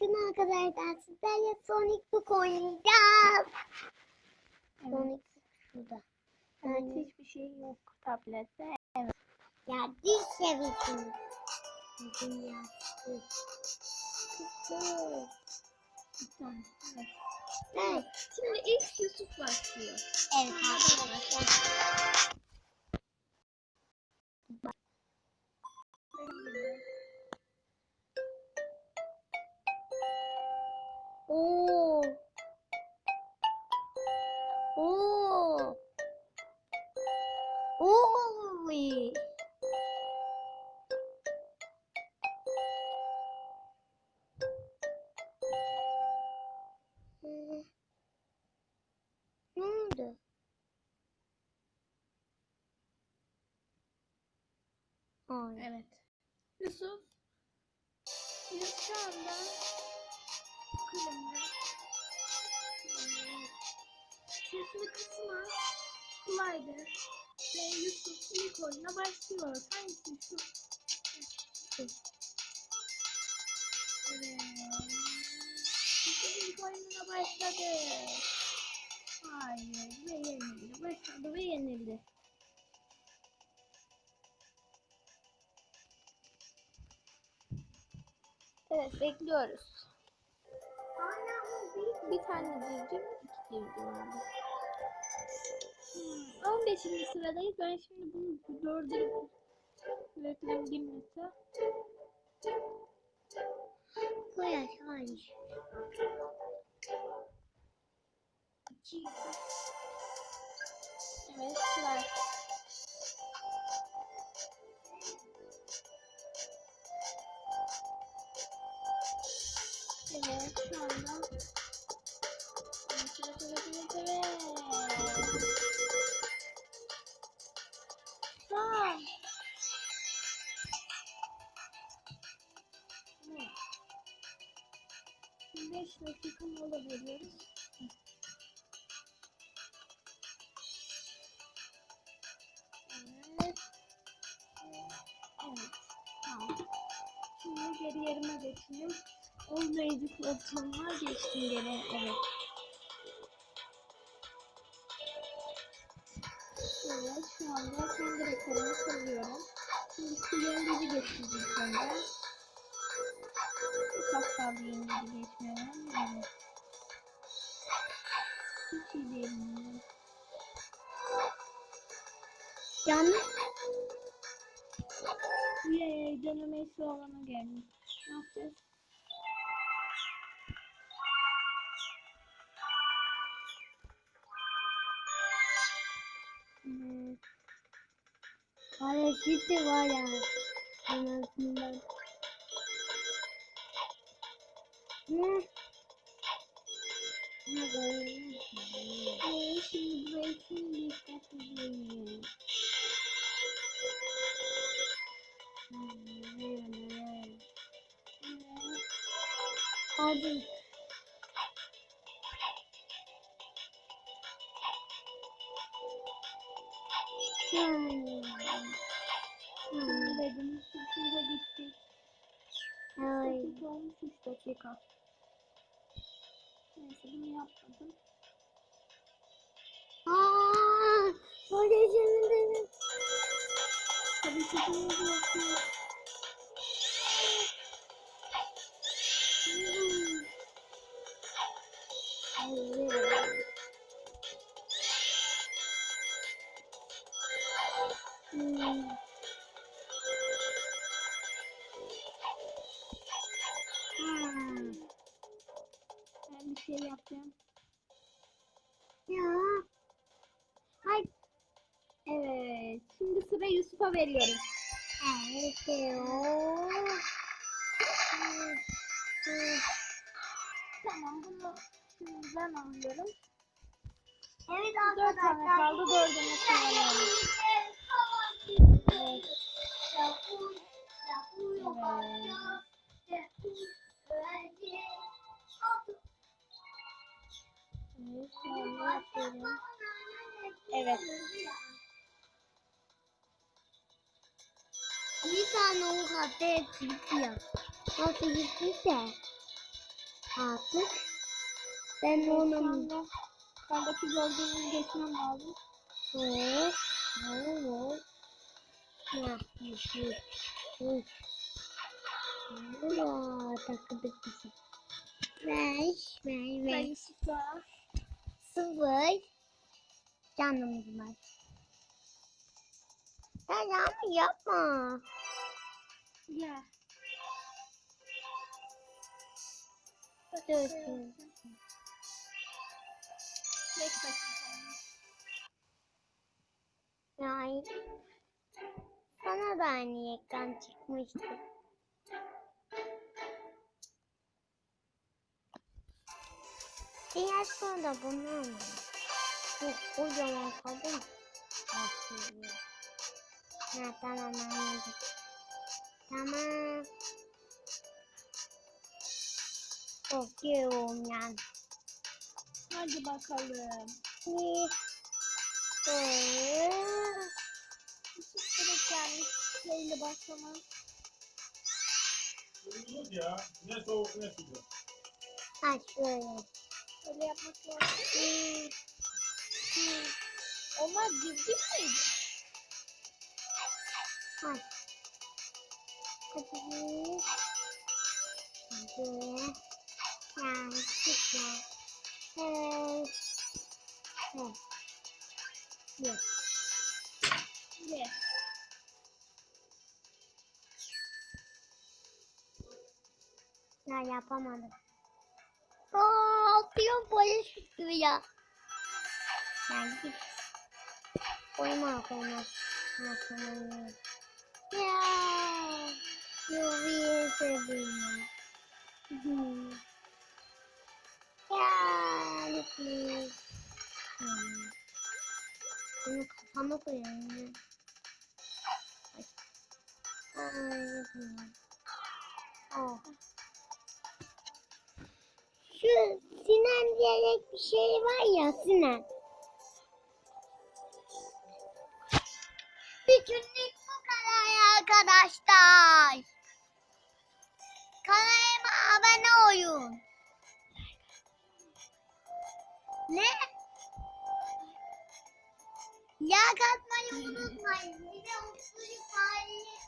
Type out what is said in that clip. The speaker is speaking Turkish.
Bakın arkadaşlar sizlerle Sonic Book oynayacağız. Evet. Sonic şurada. Evet, hiçbir şey yok tablette. Evet. Ya dil seviyesinde. Dünyası. Kızım. Tamam. Evet. Evet. Şimdi ilk Yusuf başlıyor. Evet arkadaşlar. Oo. Oo. Oo. Ne oldu? Ay. Evet. Yusuf şu anda kalemle sesini kısma kolaydır. Ve Yusuf ilk oyuna başlıyor. Hangisi Yusuf? Evet. Yusuf ilk oyununa başladı. Hayır ve yenildi. Başladı ve yenildi. Evet, bekliyoruz. Bir tane civciv, iki civciv vardı. 15. sıradayız. Ben şimdi bunu dördüncü reklam mesela. Koy hayır. Evet, var. Evet, şu anda. Evet. Tamam. 5 dakika mola veriyoruz. Evet. Evet. Tamam. Şimdi geri yerime geçeyim. Olmayıcı platforma geçtim geri. Evet. Evet, şu anda kendi rekorumu kırıyorum. Şimdi şu yengeci geçeceğim sonra. Çok az kaldı yengeci geçmiyorum. Evet. Hiç iyi değilim. Yanlış. Yay, denemesi olana geldim. Ne yapacağız? Evet. Hareketi var ya. En azından. Ne? Ne böyle? Şimdi burayı şimdi dikkat edeyim. Hadi. Şimdi dedim, şimdi gittik. 3 dakika olmuş, 3 dakika. Neyse bunu yapmadım. Hadi şimdi. Tabii şekerimizi yapıyoruz. Ben bir şey yapacağım. Ya. Hayır. Evet, şimdi sıra Yusuf'a veriyorum. Evet. Tamam, bunu şimdi ben alıyorum. Evet 4 tane kaldı, 4'ünü kullanıyorum. Evet. Evet, şimdi yapıyorum. Evet. Bir tane o hatta gitti ya. Nasıl gittiyse. Artık ben Şu onun anda bendeki gördüğünü geçmem lazım. ne takıldık bizi. Ver. Sayısızlar. Sıfır. Canımız var. Ya yağmur yapma. Ya. Dur. 5 dakika. Yani sana da aynı ekran çıkmıştı. Diğer sonra bunu mu? Bu kocaman kadın. Ha tamam anladım. Tamam. Korkuyorum yani. Hadi bakalım. Yusuf direkt gelmiş. Şeyle başlamam. Yok ya. Ne soğuk ne sıcak. Ha şöyle. Öyle yapmak lazım. Onlar civciv miydi? Ha. Hadi. Hadi. Yanlışlıkla. Evet. Evet. Yok. Ne? Ya yapamadım. Atıyor polis gibi ya. Ben git. Koyma. Ha tamam. Ya. Yuviye sevdim. Ya. Lütfen. Bunu kafama koyayım. Ay. Oh. Şu Sinan diyerek bir şey var ya Sinan. Bütünlük bu kadar arkadaşlar. Kanalıma abone olun. Ne? Like atmayı unutmayın. Bir de 30 fare